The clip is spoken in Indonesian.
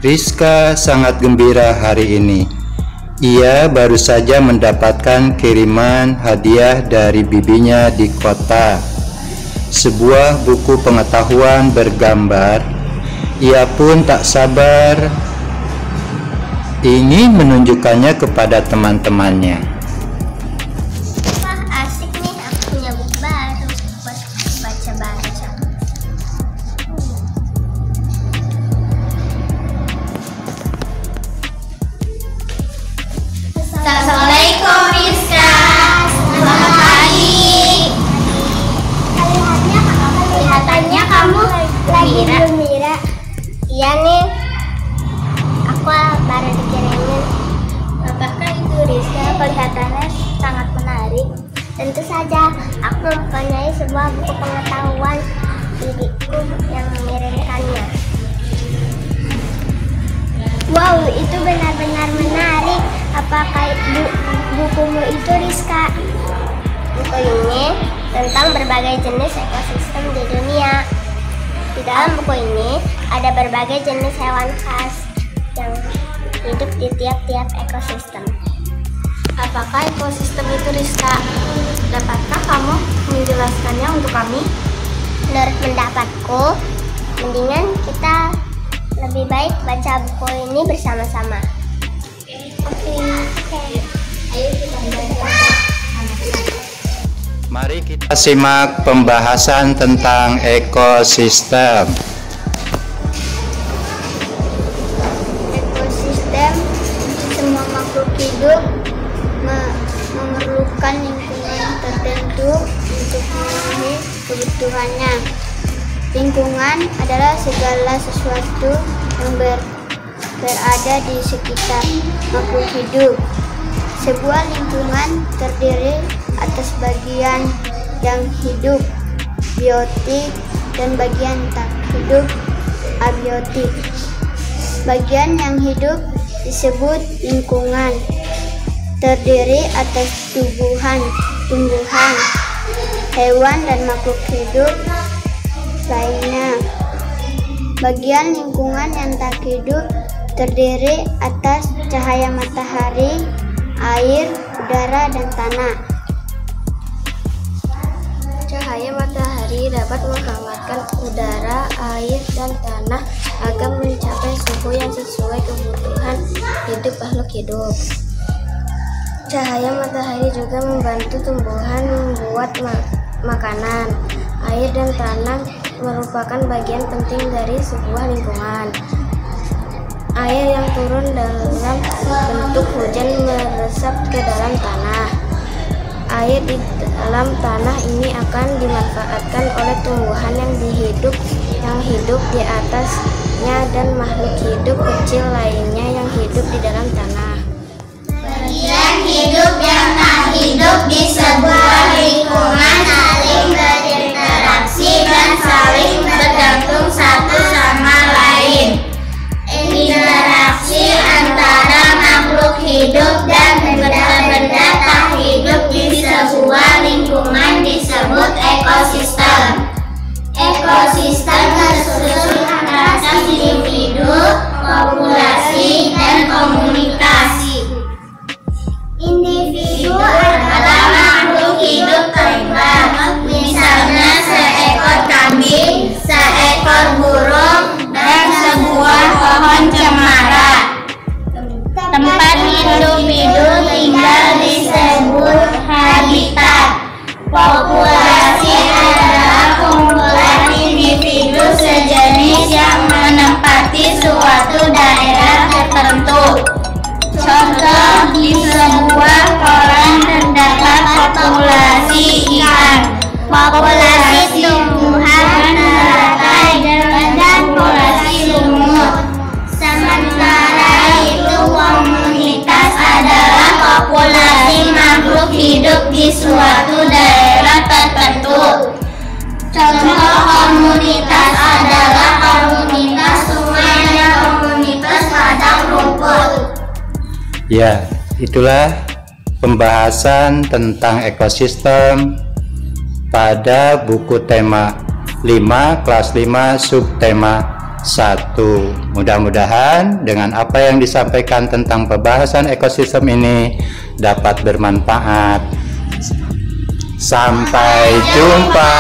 Rizka sangat gembira hari ini. Ia baru saja mendapatkan kiriman hadiah dari bibinya di kota. Sebuah buku pengetahuan bergambar. Ia pun tak sabar ingin menunjukkannya kepada teman-temannya. Wah, asik nih, aku punya buku baru buat baca-baca. Assalamualaikum Rizka. Selamat pagi. Kelihatannya kamu lagi gembira. Iya nih, aku baru dikirimin. Apakah itu Rizka? Kelihatannya sangat menarik. Tentu saja, aku mempunyai sebuah buku pengetahuan bibiku yang mengirimkannya. Wow, itu benar-benar menarik. Apakah bukumu itu, Rizka? Buku ini tentang berbagai jenis ekosistem di dunia. Di dalam buku ini ada berbagai jenis hewan khas yang hidup di tiap-tiap ekosistem. Apakah ekosistem itu, Rizka? Dapatkah kamu menjelaskannya untuk kami? Menurut pendapatku, mendingan kita lebih baik baca buku ini bersama-sama. Oke. Ayo kita baca. Mari kita simak pembahasan tentang ekosistem. Ekosistem, semua makhluk hidup memerlukan lingkungan tertentu untuk memenuhi kebutuhannya. Lingkungan adalah segala sesuatu yang berada di sekitar makhluk hidup. Sebuah lingkungan terdiri atas bagian yang hidup, biotik, dan bagian tak hidup, abiotik. Bagian yang hidup disebut lingkungan, terdiri atas tumbuhan, hewan, dan makhluk hidup lainnya. Bagian lingkungan yang tak hidup terdiri atas cahaya matahari, air, udara, dan tanah. Cahaya matahari dapat menghangatkan udara, air, dan tanah agar mencapai suhu yang sesuai kebutuhan hidup makhluk hidup. Cahaya matahari juga membantu tumbuhan membuat makanan. Air dan tanah merupakan bagian penting dari sebuah lingkungan. Air yang turun dalam bentuk hujan meresap ke dalam tanah. Air di dalam tanah ini akan dimanfaatkan oleh tumbuhan yang hidup di atasnya dan makhluk hidup kecil lainnya yang hidup di dalam tanah. Bagian hidup yang tak hidup di sebuah lingkungan saling berinteraksi dan saling bergantung satu sama lain. Interaksi antara makhluk hidup dan benda-benda tak hidup di sebuah lingkungan disebut ekosistem. Ekosistem tersusun atas individu, populasi, dan komunitas. Individu adalah makhluk hidup terlibat, misalnya seekor kambing, seekor burung, dan sebuah pohon cemara. Tempat individu tinggal disebut habitat. Populasi adalah kumpulan individu sejenis yang menempati suatu daerah tertentu. Contoh, di sebuah kolam terdapat populasi ikan, populasi tumbuhan teratai, dan populasi lumut. Sementara itu, komunitas adalah populasi makhluk hidup di suatu daerah tertentu. Contoh komunitas adalah komunitas sungai dan komunitas padang rumput. Ya, itulah pembahasan tentang ekosistem pada buku tema 5 kelas 5 subtema 1. Mudah-mudahan dengan apa yang disampaikan tentang pembahasan ekosistem ini dapat bermanfaat. Sampai jumpa.